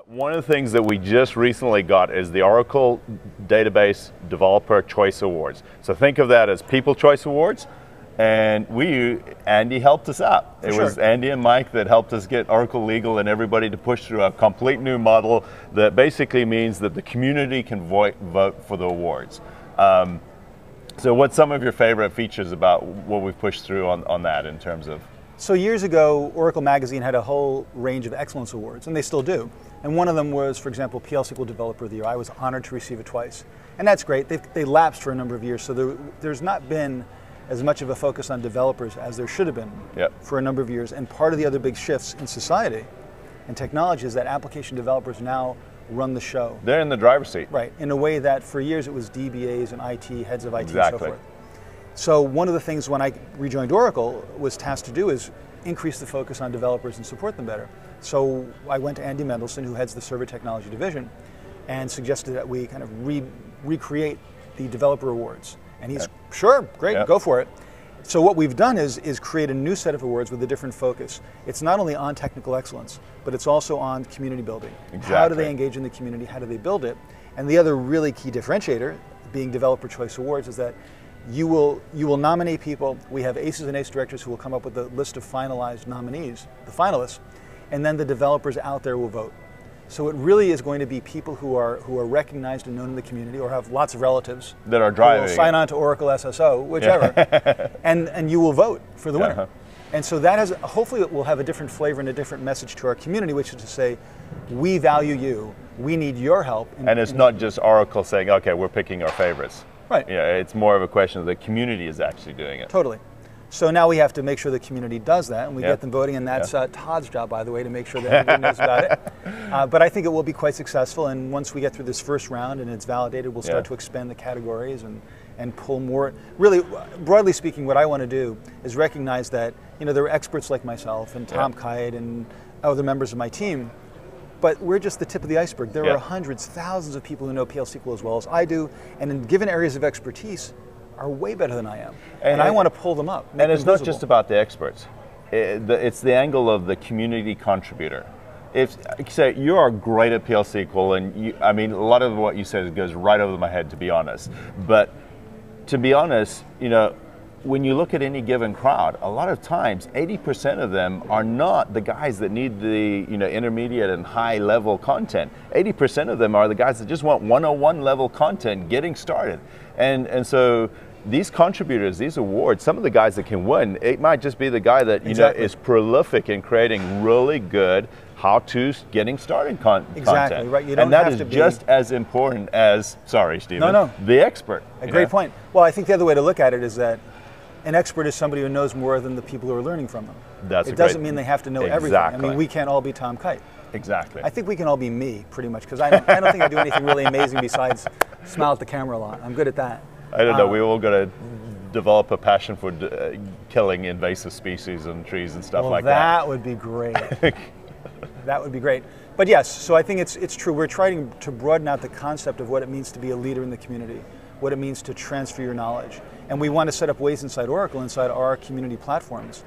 One of the things that we just recently got is the Oracle Database Developer Choice Awards. So think of that as People Choice Awards, and Andy helped us out. It was Andy and Mike that helped us get Oracle Legal and everybody to push through a complete new model that basically means that the community can vote for the awards. So what's some of your favorite features about what we've pushed through on that in terms of? So years ago, Oracle Magazine had a whole range of excellence awards, and they still do. And one of them was, for example, PL SQL Developer of the Year. I was honored to receive it twice. And that's great. They lapsed for a number of years, so there's not been as much of a focus on developers as there should have been for a number of years. And part of the other big shifts in society and technology is that application developers now run the show. They're in the driver's seat. Right, in a way that for years it was DBAs and IT, heads of IT and so forth. So one of the things when I rejoined Oracle was tasked to do is increase the focus on developers and support them better. So I went to Andy Mendelson, who heads the server technology division, and suggested that we kind of recreate the developer awards. And he's, sure, great, go for it. So what we've done is create a new set of awards with a different focus. It's not only on technical excellence, but it's also on community building. Exactly. How do they engage in the community? How do they build it? And the other really key differentiator, being Developer Choice Awards, is that you will nominate people. We have aces and ace directors who will come up with a list of finalized nominees, the finalists, and then the developers out there will vote. So it really is going to be people who are recognized and known in the community, or have lots of relatives that are driving. Who will sign on to Oracle SSO, whichever, and you will vote for the winner. And so that has, hopefully it will have a different flavor and a different message to our community, which is to say, we value you, we need your help. And it's not just Oracle saying, okay, we're picking our favorites. Right. Yeah, it's more of a question of the community is actually doing it. Totally. So now we have to make sure the community does that, and we get them voting, and that's Todd's job, by the way, to make sure that everybody knows about it. But I think it will be quite successful, and once we get through this first round and it's validated, we'll start to expand the categories and pull more. Really, broadly speaking, what I want to do is recognize that there are experts like myself and Tom Kite and other members of my team, but we're just the tip of the iceberg. There are hundreds, thousands of people who know PL SQL as well as I do, and in given areas of expertise, are way better than I am. And I want to pull them up. And it's not just about the experts. It's the angle of the community contributor. If say you are great at PL SQL, and I mean, a lot of what you said goes right over my head, to be honest. But to be honest, when you look at any given crowd, a lot of times 80% of them are not the guys that need the intermediate and high level content. 80% of them are the guys that just want 101 level content getting started. And so these contributors, these awards, some of the guys that can win, it might just be the guy that is prolific in creating really good how-tos getting started content. Exactly, right. You don't and that have is to be just as important as, sorry Stephen, the expert. A great point. Well, I think the other way to look at it is that an expert is somebody who knows more than the people who are learning from them. It doesn't mean they have to know everything. I mean, we can't all be Tom Kite. Exactly. I think we can all be me, pretty much, because I don't think I do anything really amazing besides smile at the camera a lot. I'm good at that. I don't know. We all got to develop a passion for killing invasive species and trees and stuff like that. That would be great. That would be great. But yes, so I think it's true. We're trying to broaden out the concept of what it means to be a leader in the community, what it means to transfer your knowledge. And we want to set up ways inside Oracle, inside our community platforms,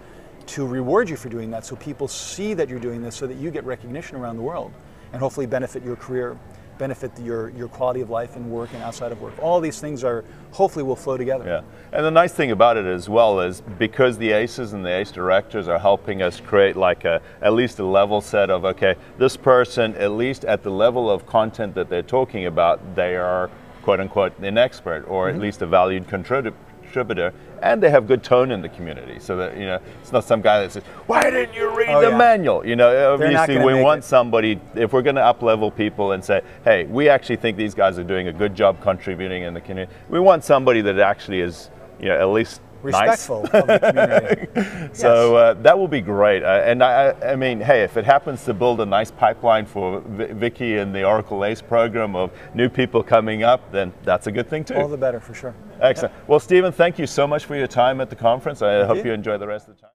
to reward you for doing that, so people see that you're doing this, so that you get recognition around the world and hopefully benefit your career, benefit your quality of life and work and outside of work. All these things hopefully will flow together. Yeah, and the nice thing about it as well is because the aces and the ace directors are helping us create like at least a level set of, okay, this person, at least at the level of content that they're talking about, they are quote unquote an expert, or at least a valued contributor, and they have good tone in the community, so that it's not some guy that says, why didn't you read the manual? Obviously we want somebody, if we're going to up level people and say, hey, we actually think these guys are doing a good job contributing in the community, we want somebody that actually is at least respectful of the community. So that will be great. And I mean, hey, if it happens to build a nice pipeline for Vicky and the Oracle ACE program of new people coming up, then that's a good thing too. All the better, for sure. Excellent. Well, Stephen, thank you so much for your time at the conference. I hope you enjoy the rest of the time.